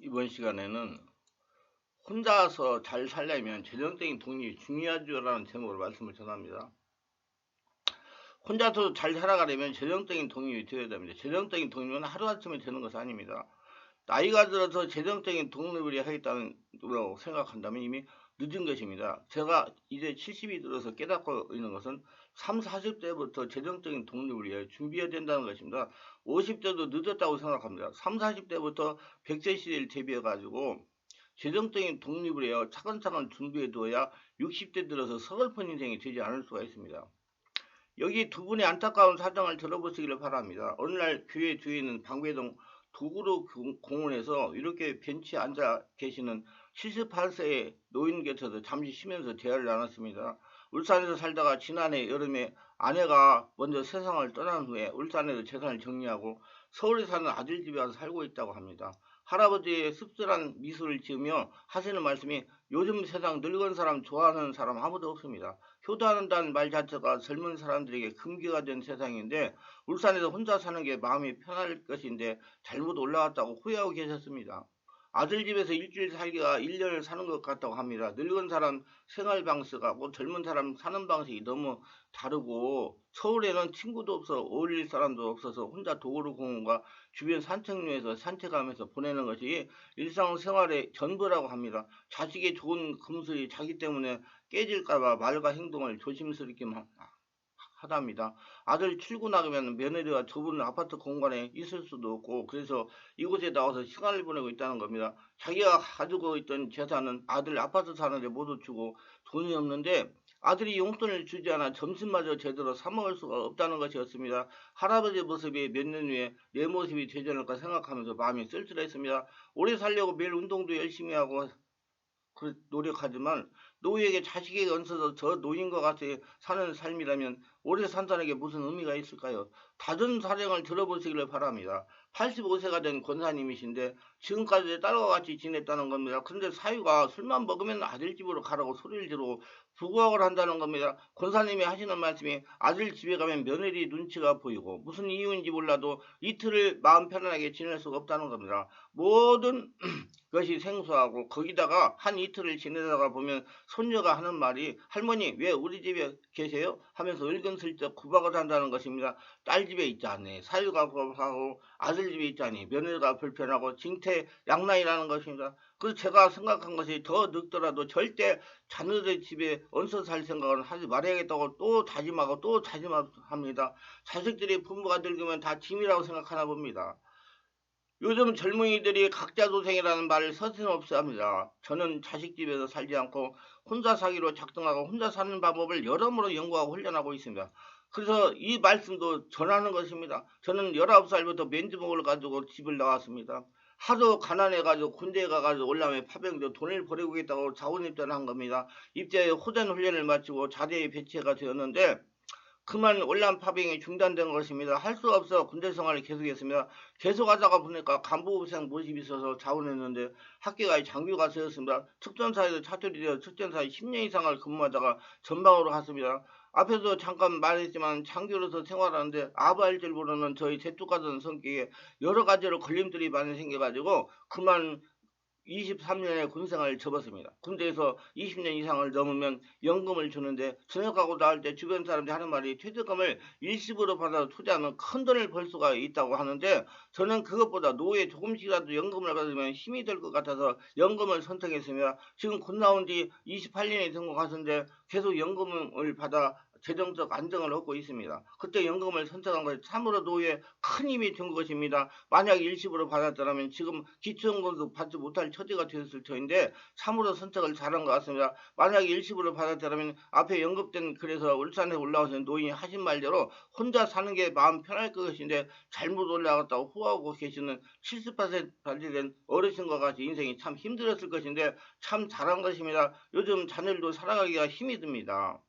이번 시간에는 혼자서 잘 살려면 재정적인 독립이 중요하죠라는 제목으로 말씀을 전합니다. 혼자서 잘 살아가려면 재정적인 독립이 되어야 됩니다. 재정적인 독립은 하루아침에 되는 것이 아닙니다. 나이가 들어서 재정적인 독립을 하겠다는 거라고 생각한다면 이미 늦은 것입니다. 제가 이제 70이 들어서 깨닫고 있는 것은 3, 40대부터 재정적인 독립을 위해 준비해야 된다는 것입니다. 50대도 늦었다고 생각합니다. 3, 40대부터 100세 시대를 대비해가지고 재정적인 독립을 해야 차근차근 준비해 두어야 60대 들어서 서글픈 인생이 되지 않을 수가 있습니다. 여기 두 분의 안타까운 사정을 들어보시기를 바랍니다. 어느 날 교회 뒤에 있는 방배동 도구로 공원에서 이렇게 벤치에 앉아 계시는 78세의 노인 곁에서 잠시 쉬면서 대화를 나눴습니다. 울산에서 살다가 지난해 여름에 아내가 먼저 세상을 떠난 후에 울산에서 재산을 정리하고 서울에 사는 아들 집에 와서 살고 있다고 합니다. 할아버지의 씁쓸한 미소를 지으며 하시는 말씀이 요즘 세상 늙은 사람 좋아하는 사람 아무도 없습니다. 효도한다는 말 자체가 젊은 사람들에게 금기가 된 세상인데 울산에서 혼자 사는 게 마음이 편할 것인데 잘못 올라왔다고 후회하고 계셨습니다. 아들 집에서 일주일 살기가 1년을 사는 것 같다고 합니다. 늙은 사람 생활 방식하고 젊은 사람 사는 방식이 너무 다르고 서울에는 친구도 없어 어울릴 사람도 없어서 혼자 도로공원과 주변 산책로에서 산책하면서 보내는 것이 일상생활의 전부라고 합니다. 자식의 좋은 금슬이 자기 때문에 깨질까봐 말과 행동을 조심스럽게만 하답니다. 아들 출근하면 며느리와 좁은 아파트 공간에 있을 수도 없고 그래서 이곳에 나와서 시간을 보내고 있다는 겁니다. 자기가 가지고 있던 재산은 아들 아파트 사는데 모두 주고 돈이 없는데 아들이 용돈을 주지 않아 점심마저 제대로 사 먹을 수가 없다는 것이었습니다. 할아버지 모습이 몇 년 후에 내 모습이 되지 않을까 생각하면서 마음이 쓸쓸했습니다. 오래 살려고 매일 운동도 열심히 하고 노력하지만 노후에게 자식에게 얹어서 저 노인과 같이 사는 삶이라면 오래 산다는 게 무슨 의미가 있을까요? 다른 사정을 들어보시기를 바랍니다. 85세가 된 권사님이신데 지금까지 딸과 같이 지냈다는 겁니다. 그런데 사유가 술만 먹으면 아들 집으로 가라고 소리를 지르고 부고학을 한다는 겁니다. 권사님이 하시는 말씀이 아들 집에 가면 며느리 눈치가 보이고 무슨 이유인지 몰라도 이틀을 마음 편안하게 지낼 수가 없다는 겁니다. 모든 것이 생소하고 거기다가 한 이틀을 지내다가 보면 손녀가 하는 말이 할머니 왜 우리 집에 계세요? 하면서 은근슬쩍 구박을 한다는 것입니다. 딸 집에 있지 않네. 사유가 구박하고 아들 집에 있지 않니. 며느리가 불편하고 징태양난이라는 것입니다. 그래서 제가 생각한 것이 더 늙더라도 절대 자녀들 집에 얹어 살 생각은 하지 말아야겠다고 또 다짐하고 또 다짐합니다. 자식들이 부모가 늙으면 다 짐이라고 생각하나 봅니다. 요즘 젊은이들이 각자 도생이라는 말을 서슴없이 합니다. 저는 자식 집에서 살지 않고 혼자 사기로 작정하고 혼자 사는 방법을 여러모로 연구하고 훈련하고 있습니다. 그래서 이 말씀도 전하는 것입니다. 저는 19살부터 맨주먹을 가지고 집을 나왔습니다. 하도 가난해가지고 군대에 가가지고 올라면 파병도 돈을 버리고 있다고 자원 입대한 겁니다. 입대에 호전 훈련을 마치고 자대에 배치가 되었는데 그만 올란 파병이 중단된 것입니다. 할 수 없어 군대 생활을 계속했습니다. 계속하다가 보니까 간부생 모집이 있어서 자원했는데 학교가 장교가 되었습니다. 특전사에서 차출이 되어 특전사에 10년 이상을 근무하다가 전방으로 갔습니다. 앞에서 잠깐 말했지만 장교로서 생활하는데 아부할 줄 모르는 저희 재뚝하던 성격에 여러 가지로 걸림돌이 많이 생겨가지고 그만 23년의 군생활을 접었습니다. 군대에서 20년 이상을 넘으면 연금을 주는데 전역하고 나올 때 주변 사람들이 하는 말이 퇴직금을 일시불로 받아서 투자하면 큰 돈을 벌 수가 있다고 하는데 저는 그것보다 노후에 조금씩이라도 연금을 받으면 힘이 될 것 같아서 연금을 선택했습니다. 지금 군 나온 지 28년이 된 것 같은데 계속 연금을 받아 재정적 안정을 얻고 있습니다. 그때 연금을 선택한 것이 참으로 노후에 큰 힘이 된 것입니다. 만약 일시불로 받았더라면 지금 기초연금도 받지 못할 처지가 되었을 터인데 참으로 선택을 잘한 것 같습니다. 만약 일시불로 받았더라면 앞에 언급된 글에서 울산에 올라오신 노인이 하신 말대로 혼자 사는 게 마음 편할 것인데 잘못 올라갔다고 후회하고 계시는 70% 발리된 어르신과 같이 인생이 참 힘들었을 것인데 참 잘한 것입니다. 요즘 자녀들도 살아가기가 힘이 듭니다.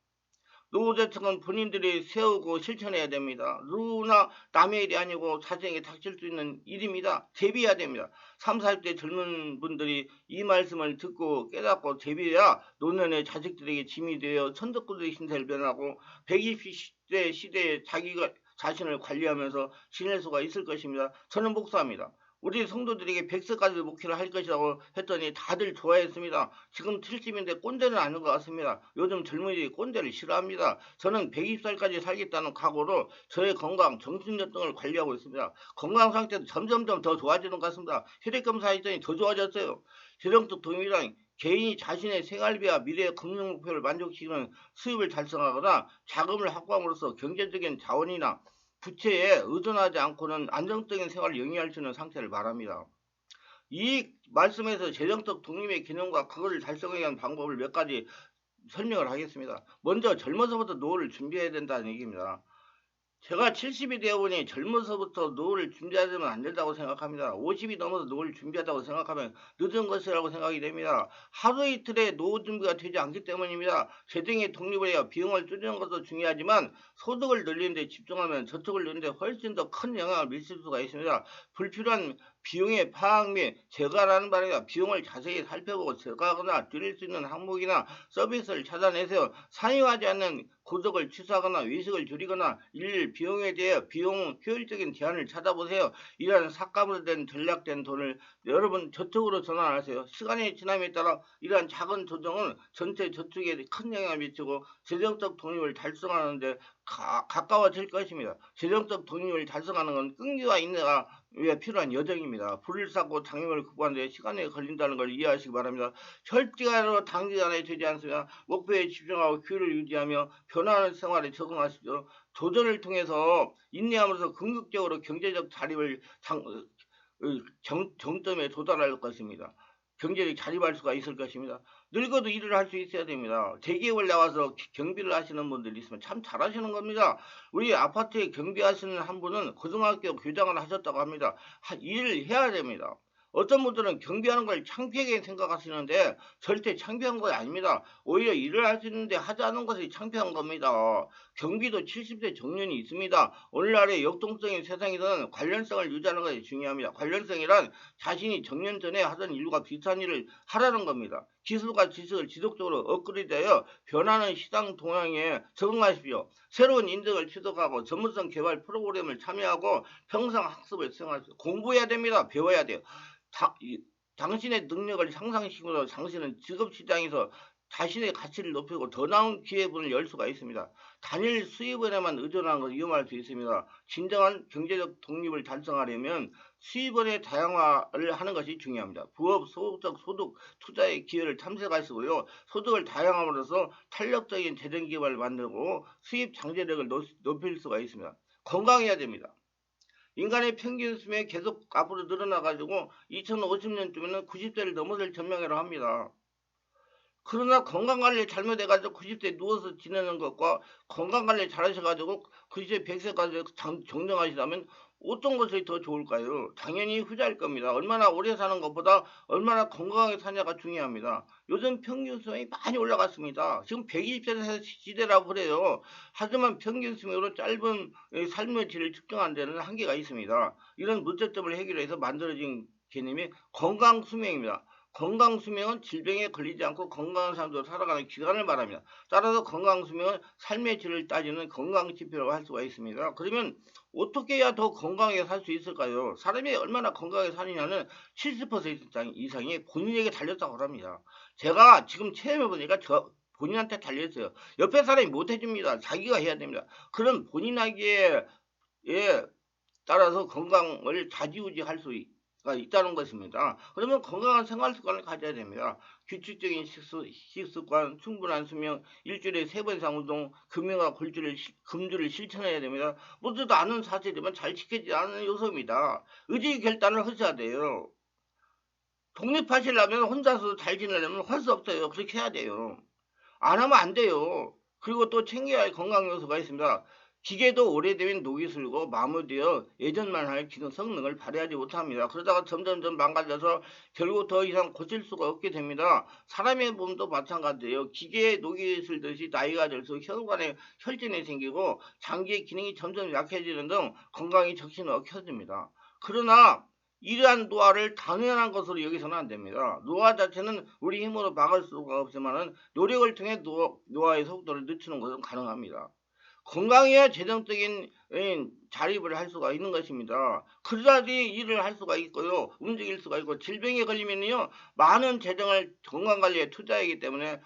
노후대책은 본인들이 세우고 실천해야 됩니다. 누구나 남의 일이 아니고 자신에게 닥칠 수 있는 일입니다. 대비해야 됩니다. 3, 40대 젊은 분들이 이 말씀을 듣고 깨닫고 대비해야 노년의 자식들에게 짐이 되어 천덕꾸러기 신세를 변하고 120대 시대에 자기가 자신을 관리하면서 지낼 수가 있을 것입니다. 저는 목사입니다. 우리 성도들에게 100세까지 목회를 할 것이라고 했더니 다들 좋아했습니다. 지금 70인데 꼰대는 아닌 것 같습니다. 요즘 젊은이들이 꼰대를 싫어합니다. 저는 120살까지 살겠다는 각오로 저의 건강, 정신력 등을 관리하고 있습니다. 건강 상태도 점점점 더 좋아지는 것 같습니다. 혈액검사 했더니 더 좋아졌어요. 재정적 동의랑 개인이 자신의 생활비와 미래의 금융 목표를 만족시키는 수입을 달성하거나 자금을 확보함으로써 경제적인 자원이나 부채에 의존하지 않고는 안정적인 생활을 영위할 수 있는 상태를 말합니다. 이 말씀에서 재정적 독립의 개념과 그것을 달성하기 위한 방법을 몇 가지 설명을 하겠습니다. 먼저 젊어서부터 노후를 준비해야 된다는 얘기입니다. 제가 70이 되어 보니 젊어서부터 노후를 준비하면 안 된다고 생각합니다. 50이 넘어서 노후를 준비하다고 생각하면 늦은 것이라고 생각이 됩니다. 하루 이틀에 노후 준비가 되지 않기 때문입니다. 재정의 독립을 해야 비용을 줄이는 것도 중요하지만 소득을 늘리는 데 집중하면 저축을 늘리는 데 훨씬 더 큰 영향을 미칠 수가 있습니다. 불필요한 비용의 파악 및 제거라는 말입니다. 비용을 자세히 살펴보고 제거하거나 줄일 수 있는 항목이나 서비스를 찾아내세요. 상용하지 않는 고독을 취소하거나 외식을 줄이거나 일일 비용에 대해 비용 효율적인 대안을 찾아보세요. 이러한 삭감으로 된 전략된 돈을 여러분 저축으로 전환하세요. 시간이 지남에 따라 이러한 작은 조정은 전체 저축에 큰 영향을 미치고 재정적 독립을 달성하는 데 가까워질 것입니다. 재정적 독립을 달성하는 건 끈기와 인내가 필요한 여정입니다. 불을 쌓고 장애물을 극복하는 데 시간이 걸린다는 걸 이해하시기 바랍니다. 절대로 단기간에 되지 않습니다. 목표에 집중하고 규율을 유지하며 변화하는 생활에 적응하시죠. 도전을 통해서 인내하면서 궁극적으로 경제적 자립을 정점에 도달할 것입니다. 경제를 자립할 수가 있을 것입니다. 늙어도 일을 할 수 있어야 됩니다. 대기업을 나와서 경비를 하시는 분들이 있으면 참 잘하시는 겁니다. 우리 아파트에 경비하시는 한 분은 고등학교 교장을 하셨다고 합니다. 일을 해야 됩니다. 어떤 분들은 경비하는 걸 창피하게 생각하시는데 절대 창피한 거 아닙니다. 오히려 일을 할 수 있는데 하지 않은 것이 창피한 겁니다. 경비도 70세 정년이 있습니다. 오늘날의 역동적인 세상에서는 관련성을 유지하는 것이 중요합니다. 관련성이란 자신이 정년 전에 하던 일과 비슷한 일을 하라는 겁니다. 기술과 지식을 지속적으로 업그레이드하여 변하는 시장 동향에 적응하십시오. 새로운 인재를 취득하고 전문성 개발 프로그램을 참여하고 평생 학습을 수행하십시오. 공부해야 됩니다. 배워야 돼요. 당신의 능력을 상상시키면서 당신은 직업시장에서 자신의 가치를 높이고 더 나은 기회문을 열 수가 있습니다. 단일 수입원에만 의존하는 건 위험할 수 있습니다. 진정한 경제적 독립을 달성하려면 수입원의 다양화를 하는 것이 중요합니다. 부업, 소극적 소득, 투자의 기회를 탐색하시고요. 소득을 다양함으로써 탄력적인 재정기반을 만들고 수입 잠재력을 높일 수가 있습니다. 건강해야 됩니다. 인간의 평균 수명이 계속 앞으로 늘어나가지고 2050년쯤에는 90세를 넘어설 전망이라고 합니다. 그러나 건강관리 잘못해가지고 90세 누워서 지내는 것과 건강관리 잘하셔가지고 90세 100세까지 정정하시다면 어떤 것이 더 좋을까요? 당연히 후자일 겁니다. 얼마나 오래 사는 것보다 얼마나 건강하게 사냐가 중요합니다. 요즘 평균 수명이 많이 올라갔습니다. 지금 120세 시대라고 그래요. 하지만 평균 수명으로 짧은 삶의 질을 측정하는 데는 한계가 있습니다. 이런 문제점을 해결해서 만들어진 개념이 건강 수명입니다. 건강 수명은 질병에 걸리지 않고 건강한 삶으로 살아가는 기간을 말합니다. 따라서 건강 수명은 삶의 질을 따지는 건강 지표라고 할 수가 있습니다. 그러면 어떻게 해야 더 건강하게 살 수 있을까요? 사람이 얼마나 건강하게 사느냐는 70% 이상이 본인에게 달렸다고 합니다. 제가 지금 체험해 보니까 본인한테 달렸어요. 옆에 사람이 못 해줍니다. 자기가 해야 됩니다. 그럼 본인에게 따라서 건강을 좌지우지할 수 있다는 것입니다. 그러면 건강한 생활 습관을 가져야 됩니다. 규칙적인 식습관, 충분한 수면, 일주일에 3번 이상 운동, 금융과 금주를 실천해야 됩니다. 모두도 아는 사실이지만 잘 지키지 않는 요소입니다. 의지 결단을 하셔야 돼요. 독립하시려면 혼자서 잘 지내려면 할 수 없어요. 그렇게 해야 돼요. 안 하면 안 돼요. 그리고 또 챙겨야 할 건강 요소가 있습니다. 기계도 오래되면 녹이 슬고 마모되어 예전만 할 기능 성능을 발휘하지 못합니다. 그러다가 점점점 망가져서 결국 더 이상 고칠 수가 없게 됩니다. 사람의 몸도 마찬가지예요. 기계에 녹이 슬듯이 나이가 들수록 혈관에 혈전이 생기고 장기의 기능이 점점 약해지는 등 건강이 적신 억혀집니다. 그러나 이러한 노화를 당연한 것으로 여기서는 안 됩니다. 노화 자체는 우리 힘으로 막을 수가 없지만 노력을 통해 노화의 속도를 늦추는 것은 가능합니다. 건강해야 재정적인 자립을 할 수가 있는 것입니다. 그래야지 일을 할 수가 있고요. 움직일 수가 있고 질병에 걸리면요. 많은 재정을 건강관리에 투자하기 때문에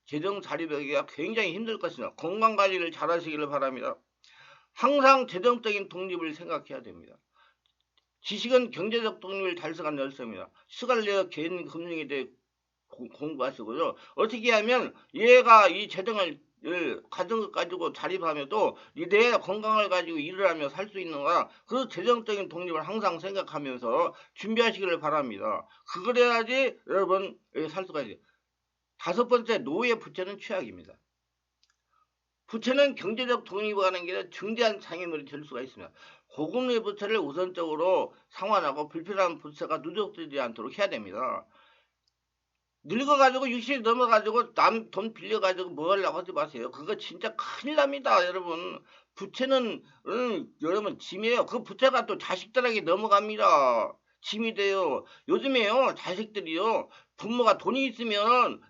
재정 자립하기가 굉장히 힘들 것입니다. 건강관리를 잘 하시기를 바랍니다. 항상 재정적인 독립을 생각해야 됩니다. 지식은 경제적 독립을 달성한 열쇠입니다. 시간을 내어 개인 금융에 대해 공부하시고요. 어떻게 하면 얘가 이 재정을 가진 것 가지고 자립하며도 내 건강을 가지고 일을 하며 살 수 있는가, 그 재정적인 독립을 항상 생각하면서 준비하시기를 바랍니다. 그래야지 여러분 살 수가 있어요. 5번째, 노후의 부채는 최악입니다. 부채는 경제적 독립을 하는 게 중대한 장애물이 될 수가 있습니다. 고금리 부채를 우선적으로 상환하고 불필요한 부채가 누적되지 않도록 해야 됩니다. 늙어가지고 60이 넘어가지고 남 돈 빌려가지고 뭐 하려고 하지 마세요. 그거 진짜 큰일 납니다, 여러분. 부채는 여러분 짐이에요. 그 부채가 또 자식들에게 넘어갑니다. 짐이 돼요. 요즘에요, 자식들이요, 부모가 돈이 있으면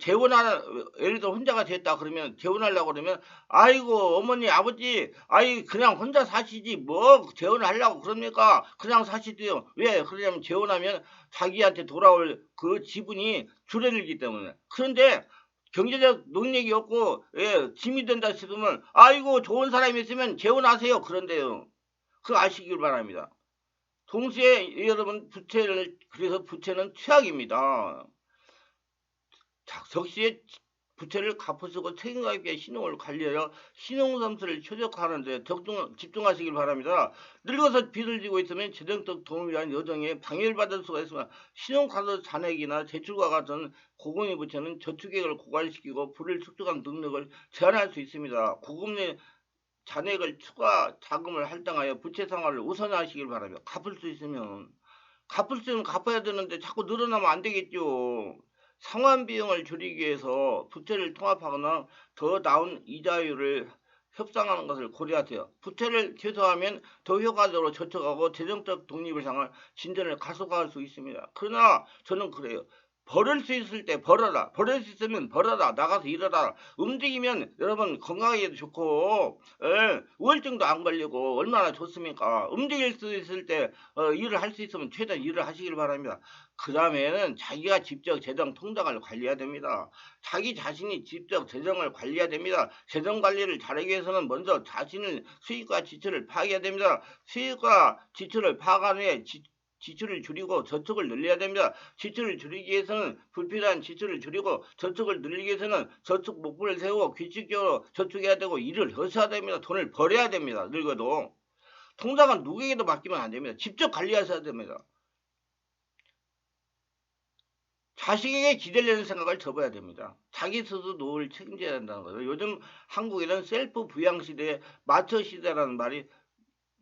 재혼하는, 예를 들어 혼자가 됐다 그러면, 재혼하려고 그러면, 아이고 어머니 아버지, 아이 그냥 혼자 사시지 뭐 재혼하려고 그럽니까? 그냥 사시대요. 왜 그러냐면, 재혼하면 자기한테 돌아올 그 지분이 줄어들기 때문에. 그런데 경제적 능력이 없고 짐이 된다 싶으면, 아이고 좋은 사람이 있으면 재혼하세요. 그런데요, 그거 아시길 바랍니다. 동시에 여러분, 그래서 부채는 최악입니다. 적시에 부채를 갚으시고 책임감 있게 신용을 관리하여 신용점수를 최적화하는데 집중하시길 바랍니다. 늙어서 빚을 지고 있으면 재정적 도움을 위한 여정에 방해를 받을 수가 있습니다. 신용카드 잔액이나 대출과 같은 고금리 부채는 저축액을 고갈시키고 불을 축적한 능력을 제한할 수 있습니다. 고금리 잔액을 추가 자금을 할당하여 부채 상환을 우선하시길 바랍니다. 갚을 수 있으면 갚아야 되는데 자꾸 늘어나면 안 되겠죠. 상환 비용을 줄이기 위해서 부채를 통합하거나 더 나은 이자율을 협상하는 것을 고려하세요. 부채를 최소화하면 더 효과적으로 저축하고 재정적 독립을 향한 진전을 가속화할 수 있습니다. 그러나 저는 그래요. 벌을 수 있을 때 벌어라. 벌을 수 있으면 벌어라. 나가서 일하라. 움직이면 여러분 건강에도 좋고 우울증도 안 걸리고 얼마나 좋습니까? 움직일 수 있을 때 일을 할 수 있으면 최대한 일을 하시길 바랍니다. 그 다음에는 자기가 직접 재정 통장을 관리해야 됩니다. 자기 자신이 직접 재정을 관리해야 됩니다. 재정 관리를 잘하기 위해서는 먼저 자신의 수익과 지출을 파악해야 됩니다. 수익과 지출을 파악한 후에 지출을 줄이고 저축을 늘려야 됩니다. 지출을 줄이기 위해서는 불필요한 지출을 줄이고, 저축을 늘리기 위해서는 저축 목표를 세우고 규칙적으로 저축해야 되고 일을 하셔야 됩니다. 돈을 벌어야 됩니다. 늙어도. 통장은 누구에게도 맡기면 안 됩니다. 직접 관리하셔야 됩니다. 자식에게 기대려는 생각을 접어야 됩니다. 자기 스스로 노후를 책임져야 한다는 거죠. 요즘 한국에는 셀프 부양 시대에 마처 시대라는 말이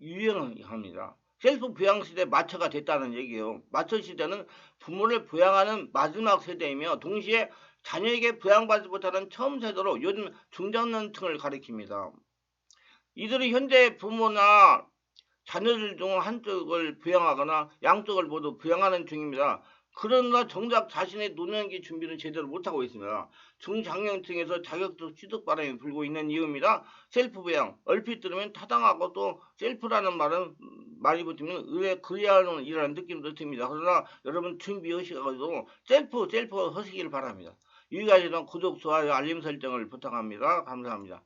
유행합니다. 셀프 부양 시대 마처가 됐다는 얘기예요. 마처 시대는 부모를 부양하는 마지막 세대이며 동시에 자녀에게 부양받지 못하는 처음 세대로 요즘 중장년층을 가리킵니다. 이들이 현재 부모나 자녀들 중 한쪽을 부양하거나 양쪽을 모두 부양하는 중입니다. 그러나 정작 자신의 노년기 준비는 제대로 못하고 있습니다. 중장년층에서 자격적 취득 바람이 불고 있는 이유입니다. 셀프 부양, 얼핏 들으면 타당하고 또 셀프라는 말이 붙으면 의외 그리하는 이라는 느낌도 듭니다. 그러나 여러분 준비하시고 셀프 하시길 바랍니다. 여기까지는 구독, 좋아요, 알림 설정을 부탁합니다. 감사합니다.